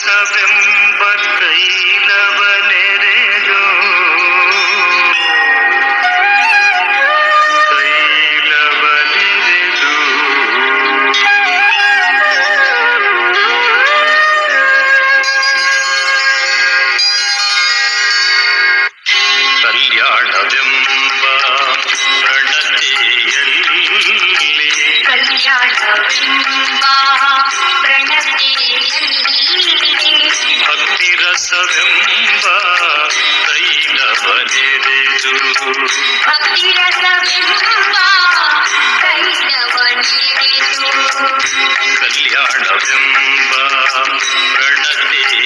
ರಸವೆಂಬ ತೈಲವ ನೆರೆದು ಕಲ್ಯಾಣವೆಂಬ ಭಕ್ತಿ ರಸವೆಂಬ ತೈಲವ ನೆರೆದು ಕಲ್ಯಾಣವೆಂಬ ಪ್ರಣತೆಯಲ್ಲಿ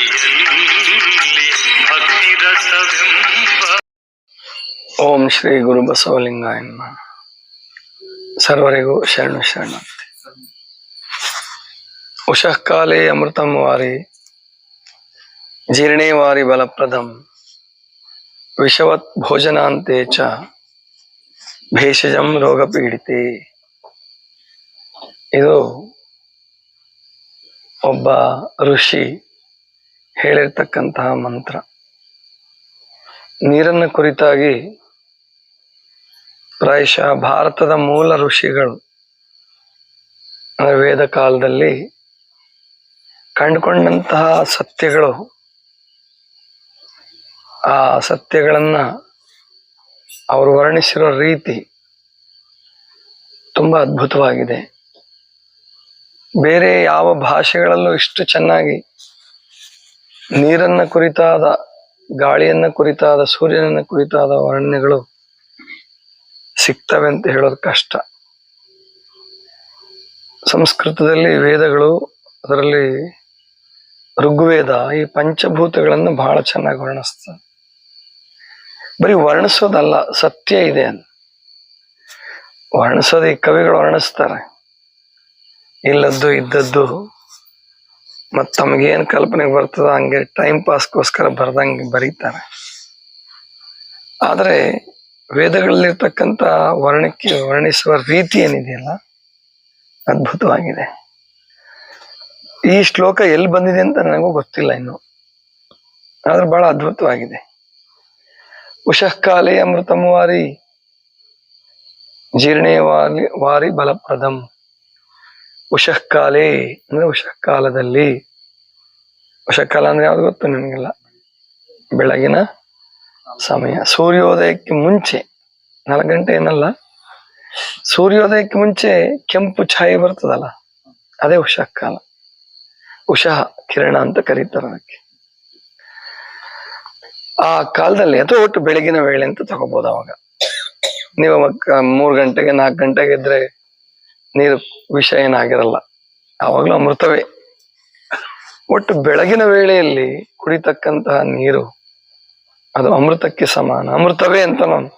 ಭಕ್ತಿ ರಸವೆಂಬ. ಓಂ ಶ್ರೀ ಗುರು ಬಸವಲಿಂಗಾಯ ನಮಃ. ಸರ್ವರಿಗೂ ಶರಣು ಶರಣಾರ್ಥಿ. ಉಷಃ ಕಾಲೇ ಅಮೃತಂ ವಾರಿ ಜೀರ್ಣೇ ವಾರಿ ಬಲಪ್ರದಂ ವಿಷವತ್ ಭೋಜನಾಂತೆ ಚ ಭೇಷಜಂ ರೋಗ ಪೀಡಿತೆ. ಇದು ಒಬ್ಬ ಋಷಿ ಹೇಳಿರ್ತಕ್ಕಂತಹ ಮಂತ್ರ. ನೀರನ್ನ ಕುರಿತಾಗಿ ಪ್ರಾಯಶಃ ಭಾರತದ ಮೂಲ ಋಷಿಗಳು ವೇದ ಕಾಲದಲ್ಲಿ ಕಂಡುಕೊಂಡಂತಹ ಸತ್ಯಗಳು, ಆ ಸತ್ಯಗಳನ್ನ ಅವರು ವರ್ಣಿಸಿರೋ ರೀತಿ ತುಂಬಾ ಅದ್ಭುತವಾಗಿದೆ. ಬೇರೆ ಯಾವ ಭಾಷೆಗಳಲ್ಲೂ ಇಷ್ಟು ಚೆನ್ನಾಗಿ ನೀರನ್ನ ಕುರಿತಾದ, ಗಾಳಿಯನ್ನ ಕುರಿತಾದ, ಸೂರ್ಯನನ್ನ ಕುರಿತಾದ ವರ್ಣನೆಗಳು ಸಿಗ್ತವೆ ಅಂತ ಹೇಳೋದು ಕಷ್ಟ. ಸಂಸ್ಕೃತದಲ್ಲಿ ವೇದಗಳು, ಅದರಲ್ಲಿ ಋಗ್ವೇದ ಈ ಪಂಚಭೂತಗಳನ್ನು ಬಹಳ ಚೆನ್ನಾಗಿ ವರ್ಣಿಸ್ತದೆ. ಬರೀ ವರ್ಣಿಸೋದಲ್ಲ, ಸತ್ಯ ಇದೆ ಅಂತ ವರ್ಣಿಸೋದು ಈ ಕವಿಗಳು ವರ್ಣಿಸ್ತಾರೆ. ಇಲ್ಲದ್ದು ಇದ್ದದ್ದು ಮತ್ ತಮಗೇನ್ ಕಲ್ಪನೆಗೆ ಬರ್ತದ ಹಂಗೆ ಟೈಮ್ ಪಾಸ್ಗೋಸ್ಕರ ಬರ್ದಂಗೆ ಬರೀತಾರೆ. ಆದ್ರೆ ವೇದಗಳಲ್ಲಿರ್ತಕ್ಕಂಥ ವರ್ಣಿಸುವ ರೀತಿ ಏನಿದೆಯಲ್ಲ ಅದ್ಭುತವಾಗಿದೆ. ಈ ಶ್ಲೋಕ ಎಲ್ಲಿ ಬಂದಿದೆ ಅಂತ ನನಗೂ ಗೊತ್ತಿಲ್ಲ ಇನ್ನು, ಆದ್ರೆ ಬಹಳ ಅದ್ಭುತವಾಗಿದೆ. ಉಷಃ ಕಾಲೇ ಅಮೃತಂ ವಾರಿ ಜೀರ್ಣೇ ವಾರಿ ಬಲಪ್ರದಂ. ಉಷಃ ಕಾಲೇ ಅಂದ್ರೆ ಉಷಃ ಕಾಲದಲ್ಲಿ. ಉಷಃ ಕಾಲ ಅಂದ್ರೆ ಯಾವ್ದು ಗೊತ್ತು ನಿಮಗೆಲ್ಲ? ಬೆಳಗಿನ ಸಮಯ, ಸೂರ್ಯೋದಯಕ್ಕೆ ಮುಂಚೆ 4 ಗಂಟೆ ಏನಲ್ಲ, ಸೂರ್ಯೋದಯಕ್ಕೆ ಮುಂಚೆ ಕೆಂಪು ಛಾಯೆ ಬರ್ತದಲ್ಲ, ಅದೇ ಉಷಃ ಕಾಲ. ಉಷಃ ಕಿರಣ ಅಂತ ಕರೀತಾರೆ ಅದಕ್ಕೆ. ಆ ಕಾಲದಲ್ಲಿ ಅಥವಾ ಒಟ್ಟು ಬೆಳಗಿನ ವೇಳೆ ಅಂತ ತಗೋಬಹುದು. ಅವಾಗ ನೀವು 3 ಗಂಟೆಗೆ 4 ಗಂಟೆಗೆ ಇದ್ರೆ ನೀರು ವಿಷ ಏನಾಗಿರಲ್ಲ, ಆವಾಗ್ಲೂ ಅಮೃತವೇ. ಒಟ್ಟು ಬೆಳಗಿನ ವೇಳೆಯಲ್ಲಿ ಕುಡಿತಕ್ಕಂತಹ ನೀರು ಅದು ಅಮೃತಕ್ಕೆ ಸಮಾನ. ಅಮೃತವೇ ಅಂತ ನಾನು,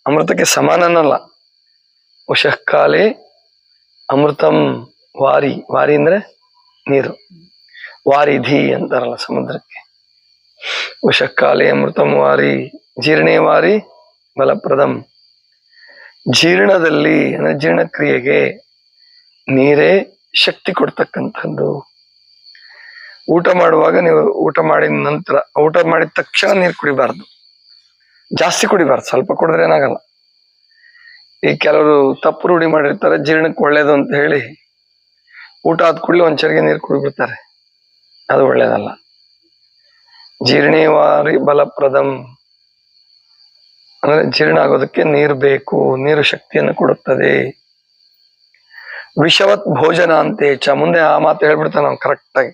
ಅಮೃತಕ್ಕೆ ಸಮಾನನಲ್ಲ. ಉಷಃ ಕಾಲೇ ಅಮೃತಂ ವಾರಿ. ವಾರಿ ಅಂದ್ರೆ ನೀರು, ವಾರಿಧಿ ಅಂತಾರಲ್ಲ ಸಮುದ್ರಕ್ಕೆ. ಉಷಃ ಕಾಲೇ ಅಮೃತಂ ವಾರಿ ಜೀರ್ಣೇ ವಾರಿ ಬಲಪ್ರದಂ. ಜೀರ್ಣದಲ್ಲಿ ಅಂದ್ರೆ ಜೀರ್ಣಕ್ರಿಯೆಗೆ ನೀರೇ ಶಕ್ತಿ ಕೊಡ್ತಕ್ಕಂಥದ್ದು. ಊಟ ಮಾಡುವಾಗ ನೀವು ಊಟ ಮಾಡಿದ ನಂತರ, ಊಟ ಮಾಡಿದ ತಕ್ಷಣ ನೀರು ಕುಡಿಬಾರ್ದು, ಜಾಸ್ತಿ ಕುಡಿಬಾರ್ದು, ಸ್ವಲ್ಪ ಕುಡಿದ್ರೆ ಏನಾಗಲ್ಲ. ಈ ಕೆಲವರು ತಪ್ಪು ರೂಢಿ ಮಾಡಿರ್ತಾರೆ, ಜೀರ್ಣಕ್ಕೆ ಒಳ್ಳೇದು ಅಂತ ಹೇಳಿ ಊಟ ಆದ ಕೂಡಲೇ ಒಂದ್ ಚರಿಗೆ ನೀರು ಕುಡಿಬಿಡ್ತಾರೆ, ಅದು ಒಳ್ಳೇದಲ್ಲ. ಜೀರ್ಣೇ ವಾರಿ ಬಲಪ್ರದಂ ಅಂದ್ರೆ ಜೀರ್ಣ ಆಗೋದಕ್ಕೆ ನೀರು ಬೇಕು, ನೀರು ಶಕ್ತಿಯನ್ನು ಕೊಡುತ್ತದೆ. ವಿಷವತ್ ಭೋಜನ ಅಂತೇಚ, ಮುಂದೆ ಆ ಮಾತು ಹೇಳ್ಬಿಡ್ತಾನೆ ನಾವು ಕರೆಕ್ಟ್ ಆಗಿ.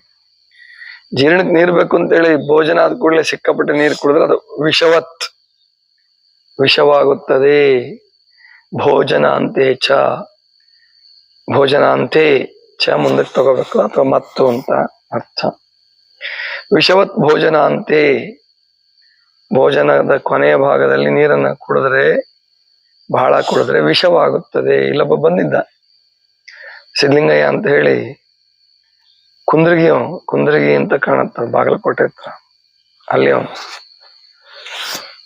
ಜೀರ್ಣಕ್ಕೆ ನೀರು ಬೇಕು ಅಂತೇಳಿ ಭೋಜನ ಆದ ಕೂಡಲೇ ಸಿಕ್ಕಾಪಟ್ಟೆ ನೀರು ಕುಡಿದ್ರೆ ಅದು ವಿಷವತ್, ವಿಷವಾಗುತ್ತದೆ. ಭೋಜನ ಅಂತೇಚ, ಭೋಜನ ಅಂತೆ ಚ ಮುಂದಕ್ಕೆ ತಗೋಬೇಕು, ಅಥವಾ ಮತ್ತು ಅಂತ ಅರ್ಥ. ವಿಷವತ್ ಭೋಜನ ಅಂತೆ, ಭೋಜನದ ಕೊನೆಯ ಭಾಗದಲ್ಲಿ ನೀರನ್ನ ಕುಡಿದ್ರೆ, ಬಹಳ ಕುಡಿದ್ರೆ ವಿಷವಾಗುತ್ತದೆ. ಇಲ್ಲೊಬ್ಬ ಬಂದಿದ್ದ ಸಿದ್ಲಿಂಗಯ್ಯ ಅಂತ ಹೇಳಿ, ಕುಂದ್ರಗಿ ಅಂತ ಕಾಣುತ್ತ ಬಾಗಲಕೋಟೆ ಹತ್ರ, ಅಲ್ಲಿ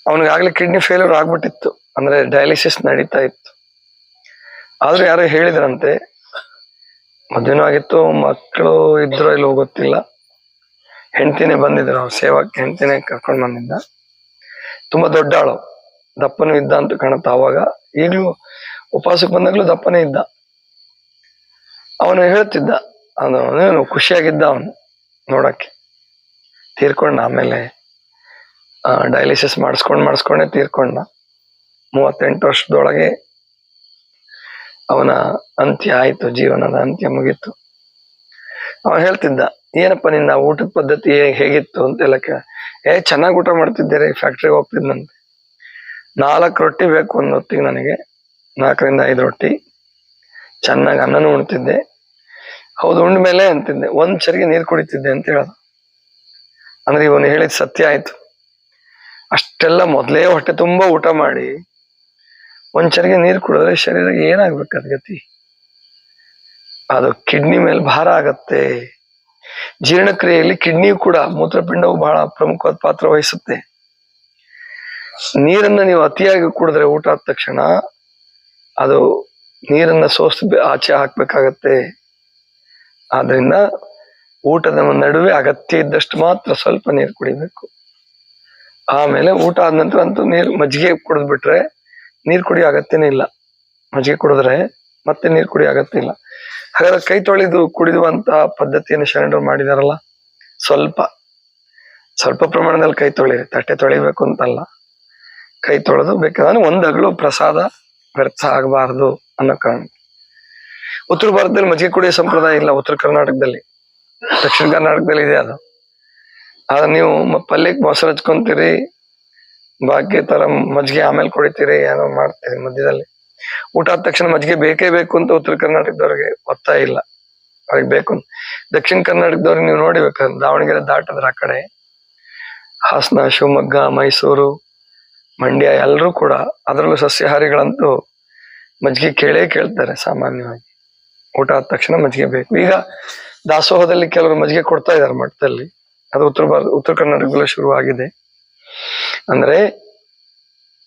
ಅವನಿಗಾಗ್ಲೇ ಕಿಡ್ನಿ ಫೇಲ್ಯೂರ್ ಆಗ್ಬಿಟ್ಟಿತ್ತು, ಅಂದ್ರೆ ಡಯಾಲಿಸಿಸ್ ನಡೀತಾ ಇತ್ತು. ಆದ್ರೂ ಯಾರೋ ಹೇಳಿದ್ರಂತೆ, ಮದುವೆನೂ ಆಗಿತ್ತು, ಮಕ್ಕಳು ಇದ್ರೋ ಇಲ್ಲೋ ಗೊತ್ತಿಲ್ಲ, ಹೆಂಡತಿನೇ ಬಂದಿದ್ರು, ಅವ್ರ ಸೇವಕ್ಕೆ ಹೆಂಡತಿನೇ ಕರ್ಕೊಂಡು ಬಂದಿದ್ದ. ತುಂಬಾ ದೊಡ್ಡ ಆಳು, ದಪ್ಪನೂ ಇದ್ದ ಅಂತ ಕಾಣುತ್ತ. ಅವಾಗ ಈಗ್ಲೂ ಉಪವಾಸಕ್ಕೆ ಬಂದಾಗ್ಲೂ ದಪ್ಪನೇ ಇದ್ದ. ಅವನು ಹೇಳ್ತಿದ್ದ, ಅವನು ಖುಷಿಯಾಗಿದ್ದ ಅವನು ನೋಡಕ್ಕೆ. ತೀರ್ಕೊಂಡ ಆಮೇಲೆ ಡಯಾಲಿಸಿಸ್ ಮಾಡಿಸ್ಕೊಂಡೇ ತೀರ್ಕೊಂಡ. 38 ವರ್ಷದೊಳಗೆ ಅವನ ಅಂತ್ಯ ಆಯ್ತು, ಜೀವನದ ಅಂತ್ಯ ಮುಗೀತು. ಅವ ಹೇಳ್ತಿದ್ದ, ಏನಪ್ಪ ನಿನ್ನ ಊಟದ ಪದ್ಧತಿ ಹೇಗಿತ್ತು ಅಂತೆಲ್ಲ ಕೇಳ. ಚೆನ್ನಾಗಿ ಊಟ ಮಾಡ್ತಿದ್ದೀರಿ, ಫ್ಯಾಕ್ಟ್ರಿಗೆ ಹೋಗ್ತಿದ್ನಂತೆ. 4 ರೊಟ್ಟಿ ಬೇಕು ಒಂದು ಹೊತ್ತಿಗೆ ನನಗೆ, 4 ರಿಂದ 5 ರೊಟ್ಟಿ. ಚೆನ್ನಾಗಿ ಅನ್ನನೂ ಉಣ್ತಿದ್ದೆ. ಹೌದು, ಉಂಡ್ಮೇಲೆ ಅಂತಿದ್ದೆ, 1 ಚರಿಗೆ ನೀರು ಕುಡಿತಿದ್ದೆ ಅಂತ ಹೇಳೋದು. ಅಂದ್ರೆ ಇವನು ಹೇಳಿದ ಸತ್ಯ ಆಯ್ತು. ಅಷ್ಟೆಲ್ಲ ಮೊದಲೇ ಹೊಟ್ಟೆ ತುಂಬಾ ಊಟ ಮಾಡಿ 1 ಚರಿಗೆ ನೀರು ಕುಡಿದ್ರೆ ಶರೀರಕ್ಕೆ ಏನಾಗ್ಬೇಕು ಅದ್ ಗತಿ? ಅದು ಕಿಡ್ನಿ ಮೇಲೆ ಭಾರ ಆಗತ್ತೆ. ಜೀರ್ಣಕ್ರಿಯೆಯಲ್ಲಿ ಕಿಡ್ನಿಯು ಕೂಡ, ಮೂತ್ರಪಿಂಡವು ಬಹಳ ಪ್ರಮುಖವಾದ ಪಾತ್ರ ವಹಿಸುತ್ತೆ. ನೀರನ್ನ ನೀವು ಅತಿಯಾಗಿ ಕುಡಿದ್ರೆ ಊಟ ಆದ ತಕ್ಷಣ ಅದು ನೀರನ್ನ ಸೋಸಿ ಆಚೆ ಹಾಕ್ಬೇಕಾಗತ್ತೆ. ಆದ್ರಿಂದ ಊಟದ ನಡುವೆ ಅಗತ್ಯ ಇದ್ದಷ್ಟು ಮಾತ್ರ ಸ್ವಲ್ಪ ನೀರು ಕುಡಿಬೇಕು. ಆಮೇಲೆ ಊಟ ಆದ ನಂತರ ಅಂತೂ ಮಜ್ಜಿಗೆ ಕುಡಿದ್ಬಿಟ್ರೆ ನೀರು ಕುಡಿಯೋ ಅಗತ್ಯನೇ ಇಲ್ಲ. ಮಜ್ಜಿಗೆ ಕುಡಿದ್ರೆ ಮತ್ತೆ ನೀರು ಕುಡಿಯೋ ಅಗತ್ಯ ಇಲ್ಲ. ಹಾಗಾದ್ರೆ ಕೈ ತೊಳೆದು ಕುಡಿಯುವಂತ ಪದ್ಧತಿಯನ್ನು ಶರಣರು ಮಾಡಿದಾರಲ್ಲ. ಸ್ವಲ್ಪ ಪ್ರಮಾಣದಲ್ಲಿ ಕೈ ತೊಳಿರಿ, ತಟ್ಟೆ ತೊಳಿಬೇಕು ಅಂತಲ್ಲ. ಕೈ ತೊಳೆದು ಬೇಕಾದ್ರೆ 1 ಅಗಳು ಪ್ರಸಾದ ವ್ಯರ್ಥ ಆಗಬಾರ್ದು ಅನ್ನೋ ಕಾರಣ. ಉತ್ತರ ಭಾರತದಲ್ಲಿ ಮಜ್ಜಿಗೆ ಕುಡಿಯೋ ಸಂಪ್ರದಾಯ ಇಲ್ಲ. ಉತ್ತರ ಕರ್ನಾಟಕದಲ್ಲಿ, ದಕ್ಷಿಣ ಕರ್ನಾಟಕದಲ್ಲಿ ಇದೆ ಅದು. ಆದ್ರೆ ನೀವು ಪಲ್ಯಕ್ಕೆ ಮೊಸರು ಹಚ್ಕೊಂತೀರಿ, ಬಾಕಿ ತರ ಮಜ್ಜಿಗೆ ಆಮೇಲೆ ಕುಡಿತೀರಿ, ಏನೋ ಮಾಡ್ತೀರಿ ಮಧ್ಯದಲ್ಲಿ. ಊಟ ಆದ ತಕ್ಷಣ ಮಜ್ಜಿಗೆ ಬೇಕೇ ಬೇಕು ಅಂತ ಉತ್ತರ ಕರ್ನಾಟಕದವ್ರಿಗೆ ಒತ್ತಾಯ ಇಲ್ಲ, ಅವ್ರಿಗೆ ಬೇಕು ಅಂತ. ದಕ್ಷಿಣ ಕರ್ನಾಟಕದವ್ರಿಗೆ ನೀವು ನೋಡಿಬೇಕಾದ್ರೆ ದಾವಣಗೆರೆ ದಾಟದ್ರ ಆ ಕಡೆ ಹಾಸನ, ಶಿವಮೊಗ್ಗ, ಮೈಸೂರು, ಮಂಡ್ಯ ಎಲ್ಲರೂ ಕೂಡ, ಅದರಲ್ಲೂ ಸಸ್ಯಾಹಾರಿಗಳಂತೂ ಮಜ್ಜಿಗೆ ಕೇಳ್ತಾರೆ ಸಾಮಾನ್ಯವಾಗಿ. ಊಟ ಆದ ತಕ್ಷಣ ಮಜ್ಜಿಗೆ ಬೇಕು. ಈಗ ದಾಸೋಹದಲ್ಲಿ ಕೆಲವರು ಮಜ್ಜಿಗೆ ಕೊಡ್ತಾ ಇದ್ದಾರೆ ಮಠದಲ್ಲಿ. ಅದು ಉತ್ತರ ಕರ್ನಾಟಕದಲ್ಲೂ ಶುರು ಆಗಿದೆ. ಅಂದ್ರೆ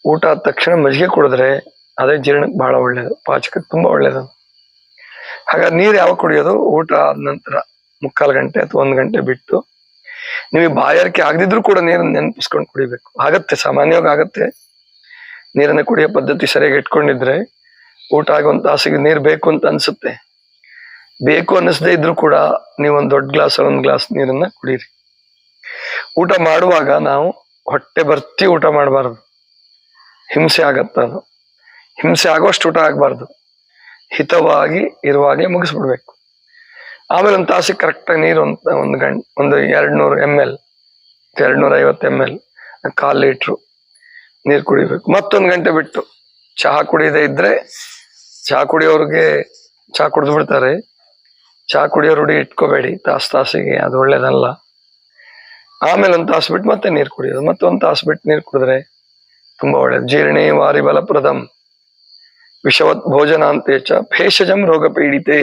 ಊಟ ಆದ ತಕ್ಷಣ ಮಜ್ಜಿಗೆ ಕುಡಿದ್ರೆ ಅದೇ ಜೀರ್ಣಕ್ಕೆ ಬಹಳ ಒಳ್ಳೇದು, ಪಾಚಕಕ್ಕೆ ತುಂಬಾ ಒಳ್ಳೇದು. ಹಾಗಾದ್ರೆ ನೀರು ಯಾವಾಗ ಕುಡಿಯೋದು? ಊಟ ಆದ ನಂತರ 3/4 ಗಂಟೆ ಅಥವಾ 1 ಗಂಟೆ ಬಿಟ್ಟು. ನಿಮಗೆ ಬಾಯಾರಿಕೆ ಆಗದಿದ್ರು ಕೂಡ ನೀರನ್ನು ನೆನಪಿಸ್ಕೊಂಡು ಕುಡಿಬೇಕು. ಆಗತ್ತೆ, ಸಾಮಾನ್ಯವಾಗಿ ಆಗತ್ತೆ. ನೀರನ್ನ ಕುಡಿಯೋ ಪದ್ಧತಿ ಸರಿಯಾಗಿ ಇಟ್ಕೊಂಡಿದ್ರೆ ಊಟ ಆಗುವಂತ ತಾಸಿಗೆ ನೀರು ಬೇಕು ಅಂತ ಅನ್ಸುತ್ತೆ. ಬೇಕು ಅನ್ನಿಸದೇ ಇದ್ರು ಕೂಡ ನೀವು ಒಂದು ದೊಡ್ಡ ಗ್ಲಾಸಲ್ಲಿ 1 ಗ್ಲಾಸ್ ನೀರನ್ನ ಕುಡೀರಿ. ಊಟ ಮಾಡುವಾಗ ನಾವು ಹೊಟ್ಟೆ ಬರ್ತಿ ಊಟ ಮಾಡಬಾರ್ದು, ಹಿಂಸೆ ಆಗತ್ತ. ಅದು ಹಿಂಸೆ ಆಗೋಷ್ಟು ಊಟ ಆಗ್ಬಾರ್ದು. ಹಿತವಾಗಿ ಇರುವಾಗಲೇ ಮುಗಿಸ್ಬಿಡ್ಬೇಕು. ಆಮೇಲೆ 1 ತಾಸಿಗೆ ಕರೆಕ್ಟಾಗಿ ನೀರು ಒಂದು 200 ml 250 ml 1/4 ಲೀಟ್ರು ನೀರು ಕುಡಿಬೇಕು. ಮತ್ತೊಂದು ಗಂಟೆ ಬಿಟ್ಟು ಚಹಾ ಕುಡಿಯದೇ ಇದ್ರೆ, ಚಹಾ ಕುಡಿಯೋರ್ಗೆ ಚಹಾ ಕುಡಿದು ಬಿಡ್ತಾರೆ. ಚಹಾ ಕುಡಿಯೋ ರೂಢಿ ಇಟ್ಕೋಬೇಡಿ ತಾಸಿಗೆ, ಅದು ಒಳ್ಳೇದಲ್ಲ. ಆಮೇಲೆ 1 ತಾಸು ಬಿಟ್ಟು ಮತ್ತೆ ನೀರು ಕುಡಿಯೋದು, ಮತ್ತೆ 1 ತಾಸು ಬಿಟ್ಟು ನೀರು ಕುಡಿದ್ರೆ ತುಂಬಾ ಒಳ್ಳೇದು. ಜೀರ್ಣೇ ವಾರಿ ಬಲಪ್ರದಂ ವಿಷವತ್ ಭೋಜನ ಅಂತೇಚ ಭೇಷಜಂ ರೋಗ ಪೀಡಿತೆ.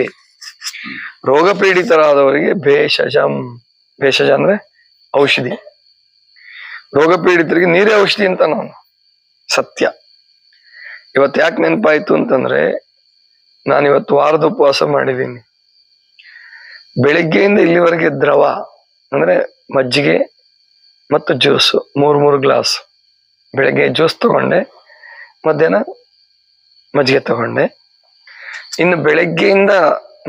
ರೋಗ ಪೀಡಿತರಾದವರಿಗೆ ಭೇಷಜ ಅಂದ್ರೆ ಔಷಧಿ. ರೋಗ ಪೀಡಿತರಿಗೆ ನೀರೇ ಔಷಧಿ ಅಂತ ನಾನು ಸತ್ಯ. ಇವತ್ತು ಯಾಕೆ ನೆನಪಾಯ್ತು ಅಂತಂದ್ರೆ, ನಾನಿವತ್ತು ವಾರದ ಉಪವಾಸ ಮಾಡಿದ್ದೀನಿ. ಬೆಳಿಗ್ಗೆಯಿಂದ ಇಲ್ಲಿವರೆಗೆ ದ್ರವ ಅಂದ್ರೆ ಮಜ್ಜಿಗೆ ಮತ್ತು ಜ್ಯೂಸು 3 ಗ್ಲಾಸ್. ಬೆಳಗ್ಗೆ ಜ್ಯೂಸ್ ತಗೊಂಡೆ, ಮಧ್ಯಾಹ್ನ ಮಜ್ಜಿಗೆ ತಗೊಂಡೆ. ಇನ್ನು ಬೆಳಗ್ಗೆಯಿಂದ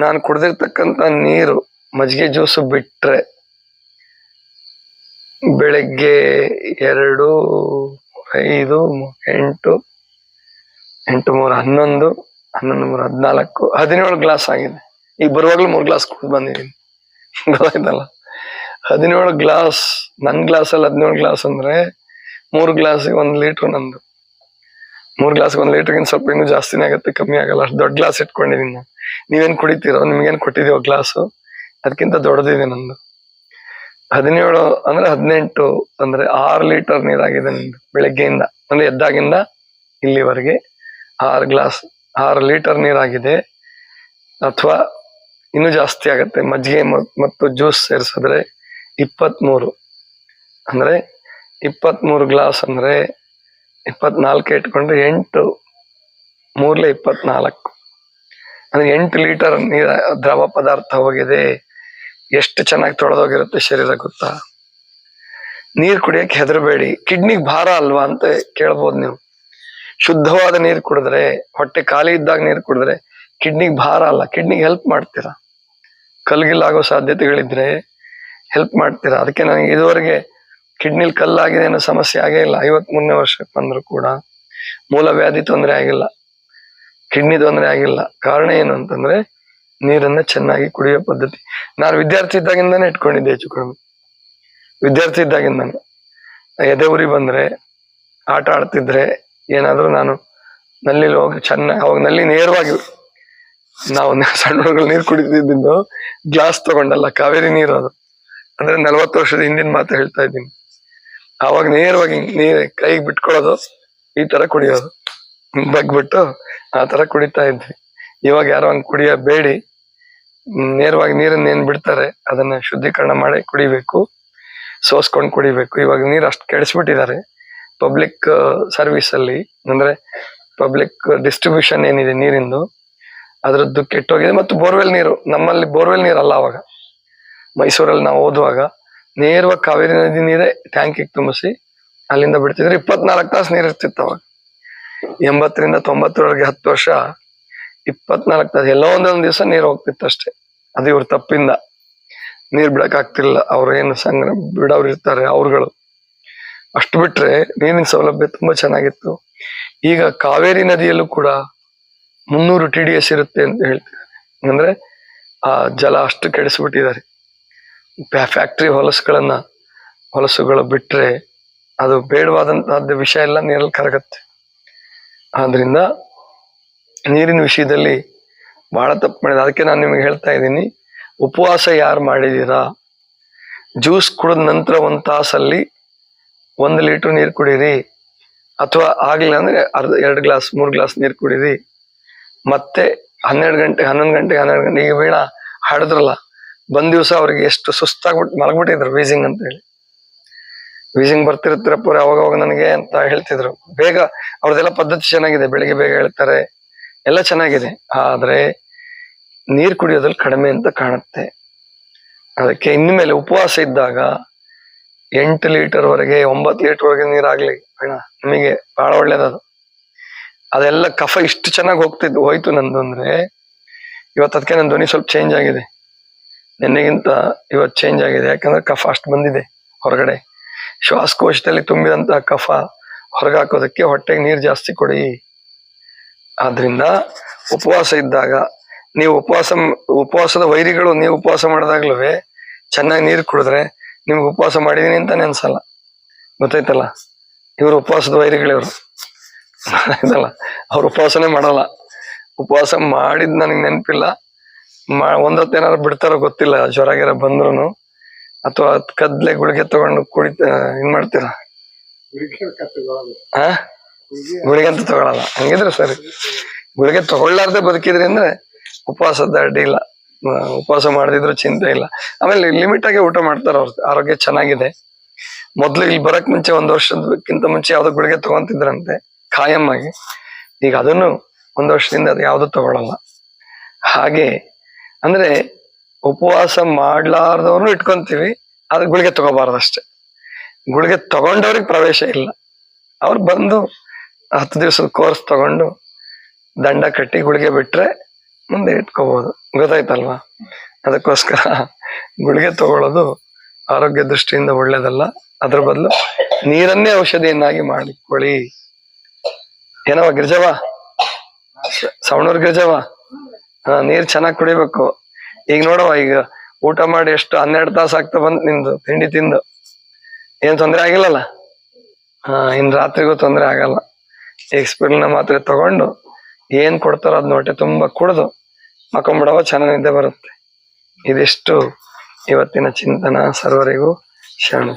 ನಾನು ಕುಡ್ದಿರ್ತಕ್ಕಂಥ ನೀರು, ಮಜ್ಜಿಗೆ ಜ್ಯೂಸು ಬಿಟ್ರೆ ಬೆಳಗ್ಗೆ 2, 5, 8, 8, 3, 11, 11, 3, 14, 17 ಗ್ಲಾಸ್ ಆಗಿದೆ. ಈಗ ಬರುವಾಗ್ಲೂ 3 ಗ್ಲಾಸ್ ಕುಡಿದು ಬಂದಿದ್ದೀನಿ. ಗೊತ್ತಾಯ್ತಲ್ಲ, 17 ಗ್ಲಾಸ್. ನನ್ನ ಗ್ಲಾಸಲ್ಲಿ 17 ಗ್ಲಾಸ್ ಅಂದ್ರೆ 3 ಗ್ಲಾಸಿಗೆ 1 ಲೀಟ್ರ್ ನಂದು. 3 ಗ್ಲಾಸ್ಗೆ 1 ಲೀಟರ್ಗಿಂತ ಸ್ವಲ್ಪ ಇನ್ನೂ ಜಾಸ್ತಿನೇ ಆಗುತ್ತೆ, ಕಮ್ಮಿ ಆಗಲ್ಲ. ಅಷ್ಟು ದೊಡ್ಡ ಗ್ಲಾಸ್ ಇಟ್ಕೊಂಡಿದ್ದೀನಿ ನಾನು. ನೀವೇನ್ ಕುಡಿತೀರೋ, ನಿಮ್ಗೇನ್ ಕೊಟ್ಟಿದೀವೋ ಗ್ಲಾಸು, ಅದಕ್ಕಿಂತ ದೊಡ್ಡದಿದೆ ನಂದು. 17 ಅಂದ್ರೆ 18 ಅಂದ್ರೆ 6 ಲೀಟರ್ ನೀರಾಗಿದೆ ನಂದು ಬೆಳಗ್ಗೆಯಿಂದ. ಅಂದ್ರೆ ಎದ್ದಾಗಿಂದ ಇಲ್ಲಿವರೆಗೆ 6 ಲೀಟರ್ ನೀರಾಗಿದೆ. ಅಥವಾ ಇನ್ನೂ ಜಾಸ್ತಿ ಆಗತ್ತೆ, ಮಜ್ಜಿಗೆ ಮತ್ತು ಜ್ಯೂಸ್ ಸೇರಿಸಿದ್ರೆ 23. ಅಂದ್ರೆ 23 ಗ್ಲಾಸ್ ಅಂದ್ರೆ 24 ಇಟ್ಕೊಂಡ್ರೆ 8, 3 24 ಅಂದ್ರೆ 8 ಲೀಟರ್ ನೀರ ದ್ರವ ಪದಾರ್ಥ ಹೋಗಿದೆ. ಎಷ್ಟು ಚೆನ್ನಾಗಿ ತೊಳೆದೋಗಿರುತ್ತೆ ಶರೀರ ಗೊತ್ತಾ? ನೀರ್ ಕುಡಿಯಕ್ಕೆ ಹೆದರಬೇಡಿ. ಕಿಡ್ನಿಗ್ ಭಾರ ಅಲ್ವಾ ಅಂತ ಕೇಳ್ಬೋದು ನೀವು. ಶುದ್ಧವಾದ ನೀರು ಕುಡಿದ್ರೆ, ಹೊಟ್ಟೆ ಖಾಲಿ ಇದ್ದಾಗ ನೀರು ಕುಡಿದ್ರೆ ಕಿಡ್ನಿಗ್ ಭಾರ ಅಲ್ಲ, ಕಿಡ್ನಿಗೆ ಹೆಲ್ಪ್ ಮಾಡ್ತೀರಾ. ಕಲ್ಗಿಲ್ಲಾಗೋ ಸಾಧ್ಯತೆಗಳಿದ್ರೆ ಹೆಲ್ಪ್ ಮಾಡ್ತೀರಾ. ಅದಕ್ಕೆ ನನಗೆ ಇದುವರೆಗೆ ಕಿಡ್ನಿಲ್ ಕಲ್ಲಾಗಿದೆ ಅನ್ನೋ ಸಮಸ್ಯೆ ಆಗೇ ಇಲ್ಲ. 53ನೇ ವರ್ಷಕ್ಕೆ ಬಂದ್ರು ಕೂಡ ಮೂಲವ್ಯಾಧಿ ತೊಂದರೆ ಆಗಿಲ್ಲ, ಕಿಡ್ನಿ ತೊಂದರೆ ಆಗಿಲ್ಲ. ಕಾರಣ ಏನು ಅಂತಂದ್ರೆ ನೀರನ್ನ ಚೆನ್ನಾಗಿ ಕುಡಿಯೋ ಪದ್ಧತಿ. ನಾನು ವಿದ್ಯಾರ್ಥಿ ಇದ್ದಾಗಿಂದಾನೆ ಇಟ್ಕೊಂಡಿದ್ದೆ. ಹೆಚ್ಚು ಕಡಿಮೆ ವಿದ್ಯಾರ್ಥಿ ಇದ್ದಾಗಿಂದಾನೆ ಎದೆ ಉರಿ ಬಂದ್ರೆ, ಆಟ ಆಡ್ತಿದ್ರೆ, ಏನಾದ್ರೂ ನಾನು ನಲ್ಲಿ ಹೋಗಿ ಚೆನ್ನಾಗಿ, ಅವಾಗ ನಲ್ಲಿ ನೇರವಾಗಿ ನಾವು ಸಣ್ಣ ಹುಡುಗರು ನೀರು ಕುಡಿತಿದ್ದು ಗ್ಲಾಸ್ ತಗೊಂಡಲ್ಲ, ಕಾವೇರಿ ನೀರು. ಅದು ಅಂದ್ರೆ 40 ವರ್ಷದ ಹಿಂದಿನ ಮಾತು ಹೇಳ್ತಾ ಇದ್ದೀನಿ. ಅವಾಗ ನೇರವಾಗಿ ನೀರ್ ಕೈಗೆ ಬಿಟ್ಕೊಳ್ಳೋದು, ಈ ತರ ಕುಡಿಯೋದು, ಬಗ್ಬಿಟ್ಟು ಆ ತರ ಕುಡಿತಾ ಇದ್ವಿ. ಇವಾಗ ಯಾರೋ ಹಂಗ್ ಕುಡಿಯಬೇಡಿ, ನೇರವಾಗಿ ನೀರನ್ನ ಏನ್ ಬಿಡ್ತಾರೆ ಅದನ್ನ ಶುದ್ಧೀಕರಣ ಮಾಡಿ ಕುಡಿಬೇಕು, ಸೋಸ್ಕೊಂಡು ಕುಡಿಬೇಕು. ಇವಾಗ ನೀರು ಅಷ್ಟು ಕೆಡಿಸ್ಬಿಟ್ಟಿದ್ದಾರೆ ಪಬ್ಲಿಕ್ ಸರ್ವಿಸ್ ಅಲ್ಲಿ, ಅಂದ್ರೆ ಪಬ್ಲಿಕ್ ಡಿಸ್ಟ್ರಿಬ್ಯೂಷನ್ ಏನಿದೆ ನೀರಿಂದು, ಅದ್ರದ್ದು ಕೆಟ್ಟೋಗಿದೆ. ಮತ್ತು ಬೋರ್ವೆಲ್ ನೀರು, ನಮ್ಮಲ್ಲಿ ಬೋರ್ವೆಲ್ ನೀರಲ್ಲ. ಅವಾಗ ಮೈಸೂರಲ್ಲಿ ನಾವು ಓದುವಾಗ ನೇರವಾಗಿ ಕಾವೇರಿ ನದಿ ನೀರೇ ಟ್ಯಾಂಕಿಗೆ ತುಂಬಿಸಿ ಅಲ್ಲಿಂದ ಬಿಡ್ತಿದ್ರು. 24 ತಾಸು ನೀರು ಇರ್ತಿತ್ತು ಅವಾಗ. 80ರಿಂದ 90ರವರೆಗೆ 10 ವರ್ಷ 24 ತಾಸು, ಎಲ್ಲೋ ಒಂದೊಂದು ದಿವಸ ನೀರು ಹೋಗ್ತಿತ್ತು ಅಷ್ಟೇ. ಅದು ಇವ್ರ ತಪ್ಪಿಂದ ನೀರ್ ಬಿಡಕ್ ಆಗ್ತಿರ್ಲಿಲ್ಲ. ಅವ್ರು ಏನು ಸಂಗ್ರಹ ಬಿಡೋರು ಇರ್ತಾರೆ ಅವ್ರುಗಳು. ಅಷ್ಟು ಬಿಟ್ರೆ ನೀರಿನ ಸೌಲಭ್ಯ ತುಂಬಾ ಚೆನ್ನಾಗಿತ್ತು. ಈಗ ಕಾವೇರಿ ನದಿಯಲ್ಲೂ ಕೂಡ 300 TDS ಇರುತ್ತೆ ಅಂತ ಹೇಳ್ತಿದ್ದಾರೆ. ಅಂದ್ರೆ ಆ ಜಲ ಅಷ್ಟು ಕೆಡಿಸ್ಬಿಟ್ಟಿದ್ದಾರೆ. ಫ್ಯಾಕ್ಟ್ರಿ ಹೊಲಸುಗಳು ಬಿಟ್ರೆ ಅದು ಬೇಡವಾದಂತಹದ್ದು ವಿಷಯ ಎಲ್ಲ ನೀರಲ್ಲಿ ಕರಗತ್ತೆ. ಆದ್ರಿಂದ ನೀರಿನ ವಿಷಯದಲ್ಲಿ ಬಹಳ ತಪ್ಪು ಮಾಡಿದೆ. ಅದಕ್ಕೆ ನಾನು ನಿಮಗೆ ಹೇಳ್ತಾ ಇದ್ದೀನಿ, ಉಪವಾಸ ಯಾರು ಮಾಡಿದೀರಾ, ಜ್ಯೂಸ್ ಕುಡಿದ ನಂತರ 1 ತಾಸಲ್ಲಿ 1 ಲೀಟರ್ ನೀರು ಕುಡೀರಿ, ಅಥವಾ ಆಗ್ಲಿಲ್ಲ ಅಂದ್ರೆ 2 ಗ್ಲಾಸ್ 3 ಗ್ಲಾಸ್ ನೀರು ಕುಡೀರಿ. ಮತ್ತೆ 11 ಗಂಟೆ ಈಗ ವೀಣಾ ಹಾಡಿದ್ರಲ್ಲ, ಬಂದ್ ದಿವಸ ಅವ್ರಿಗೆ ಎಷ್ಟು ಸುಸ್ತಾಗ್ಬಿಟ್ಟು ಮಲಗ್ಬಿಟ್ಟಿದ್ರು, ವೀಸಿಂಗ್ ಅಂತ ಹೇಳಿ. ವೀಸಿಂಗ್ ಬರ್ತಿರ್ತಿರಪ್ಪ ಅವಾಗ ನನಗೆ ಅಂತ ಹೇಳ್ತಿದ್ರು. ಬೇಗ ಅವ್ರದೆಲ್ಲ ಪದ್ಧತಿ ಚೆನ್ನಾಗಿದೆ, ಬೆಳಿಗ್ಗೆ ಬೇಗ ಹೇಳ್ತಾರೆ, ಎಲ್ಲ ಚೆನ್ನಾಗಿದೆ. ಆದ್ರೆ ನೀರ್ ಕುಡಿಯೋದ್ರಲ್ಲಿ ಕಡಿಮೆ ಅಂತ ಕಾಣುತ್ತೆ. ಅದಕ್ಕೆ ಇನ್ಮೇಲೆ ಉಪವಾಸ ಇದ್ದಾಗ 8 ಲೀಟರ್ ವರೆಗೆ 9 ಲೀಟರ್ ವರೆಗೆ ನೀರಾಗ್ಲಿ ಬೇಡ, ನಮಗೆ ಬಹಳ ಒಳ್ಳೇದದು. ಅದೆಲ್ಲ ಕಫ ಇಷ್ಟು ಚೆನ್ನಾಗಿ ಹೋಯ್ತು ನಂದು ಅಂದ್ರೆ, ಇವತ್ತು ಅದಕ್ಕೆ ನನ್ನ ಧ್ವನಿ ಸ್ವಲ್ಪ ಚೇಂಜ್ ಆಗಿದೆ, ನಿನ್ನೆಗಿಂತ ಇವತ್ತು ಚೇಂಜ್ ಆಗಿದೆ. ಯಾಕಂದ್ರೆ ಕಫ ಅಷ್ಟು ಬಂದಿದೆ ಹೊರಗಡೆ. ಶ್ವಾಸಕೋಶದಲ್ಲಿ ತುಂಬಿದಂತಹ ಕಫ ಹೊರಗಾಕೋದಕ್ಕೆ ಹೊಟ್ಟೆಗೆ ನೀರು ಜಾಸ್ತಿ ಕೊಡಿ. ಆದ್ರಿಂದ ಉಪವಾಸ ಇದ್ದಾಗ ನೀವು ಉಪವಾಸದ ವೈರಿಗಳು, ನೀವು ಉಪವಾಸ ಮಾಡಿದಾಗ್ಲೂ ಚೆನ್ನಾಗಿ ನೀರು ಕುಡಿದ್ರೆ ನಿಮ್ಗೆ ಉಪವಾಸ ಮಾಡಿದೀನಿ ಅಂತಾನೆ ಅನ್ಸಲ್ಲ. ಗೊತ್ತಾಯ್ತಲ್ಲ, ಇವರು ಉಪವಾಸದ ವೈರಿಗಳಿವ್ರು ಇದಲ್ಲ, ಅವ್ರು ಉಪವಾಸನೇ ಮಾಡಲ್ಲ. ಉಪವಾಸ ಮಾಡಿದ್ ನನಗೆ ನೆನಪಿಲ್ಲ. ಒಂದೊತ್ತು ಏನಾದ್ರು ಬಿಡ್ತಾರೋ ಗೊತ್ತಿಲ್ಲ, ಜ್ವರ ಗಿರ ಬಂದ್ರು, ಅಥವಾ ಕದ್ಲೆ ಗುಳಿಗೆ ತಗೊಂಡು ಏನ್ ಮಾಡ್ತೀರಾ? ಗುಳಿಗೆ ಅಂತ ತಗೊಳಲ್ಲ. ಹಂಗಿದ್ರೆ ಸರಿ, ಗುಳಿಗೆ ತಗೊಳ್ಳಾರ್ದೆ ಬದುಕಿದ್ರಿ ಅಂದ್ರೆ ಉಪವಾಸದ ಅಡ್ಡಿ ಇಲ್ಲ, ಉಪವಾಸ ಮಾಡದಿದ್ರು ಚಿಂತೆ ಇಲ್ಲ. ಆಮೇಲೆ ಲಿಮಿಟ್ ಆಗಿ ಊಟ ಮಾಡ್ತಾರ, ಅವ್ರ ಆರೋಗ್ಯ ಚೆನ್ನಾಗಿದೆ. ಮೊದ್ಲು ಇಲ್ಲಿ ಬರಕ್ ಮುಂಚೆ 1 ವರ್ಷದಕ್ಕಿಂತ ಮುಂಚೆ ಯಾವ್ದೋ ಗುಳಿಗೆ ತಗೊಂತಿದ್ರಂತೆ ಖಾಯಂ ಆಗಿ. ಈಗ ಅದನ್ನು 1 ವರ್ಷದಿಂದ ಅದು ಯಾವ್ದು ತಗೊಳಲ್ಲ. ಹಾಗೆ ಅಂದ್ರೆ ಉಪವಾಸ ಮಾಡ್ಲಾರ್ದವ್ರು ಇಟ್ಕೊಂತೀವಿ, ಆದ್ರೆ ಗುಳಿಗೆ ತಗೋಬಾರ್ದಷ್ಟೇ. ಗುಳಿಗೆ ತಗೊಂಡವ್ರಿಗೆ ಪ್ರವೇಶ ಇಲ್ಲ. ಅವ್ರು ಬಂದು 10 ದಿವಸದ ಕೋರ್ಸ್ ತಗೊಂಡು ದಂಡ ಕಟ್ಟಿ ಗುಳಿಗೆ ಬಿಟ್ರೆ ಮುಂದೆ ಇಟ್ಕೋಬಹುದು. ಗೊತ್ತಾಯ್ತಲ್ವಾ? ಅದಕ್ಕೋಸ್ಕರ ಗುಳಿಗೆ ತಗೊಳ್ಳೋದು ಆರೋಗ್ಯ ದೃಷ್ಟಿಯಿಂದ ಒಳ್ಳೇದಲ್ಲ. ಅದ್ರ ಬದಲು ನೀರನ್ನೇ ಔಷಧಿಯನ್ನಾಗಿ ಮಾಡಿಕೊಳ್ಳಿ. ಏನವ ಗಿರ್ಜವ, ಸವಣೂರ್ ಗಿರ್ಜವ, ನೀರ್ ಚೆನ್ನಾಗಿ ಕುಡಿಬೇಕು. ಈಗ ನೋಡವ, ಈಗ ಊಟ ಮಾಡಿ ಎಷ್ಟು 12 ತಾಸು ಆಗ್ತಾ ಬಂದ್ ನಿಂದು ತಿಂಡಿ ತಿಂದು, ಏನ್ ತೊಂದ್ರೆ ಆಗಿಲ್ಲಲ್ಲ? ಇನ್ ರಾತ್ರಿಗೂ ತೊಂದ್ರೆ ಆಗಲ್ಲ. ಎಕ್ಸ್ಪಿರಿನ ಮಾತ್ರೆ ತಗೊಂಡು ಏನ್ ಕೊಡ್ತಾರೋ ಅದ್ ಹೊಟ್ಟೆ ತುಂಬಾ ಕುಡ್ದು ಮಕ್ಕೊಂಬಿಡವ, ಚೆನ್ನಾಗಿ ನಿದ್ದೆ ಬರುತ್ತೆ. ಇದಿಷ್ಟು ಇವತ್ತಿನ ಚಿಂತನ. ಸರ್ವರಿಗೂ ಶರಣ.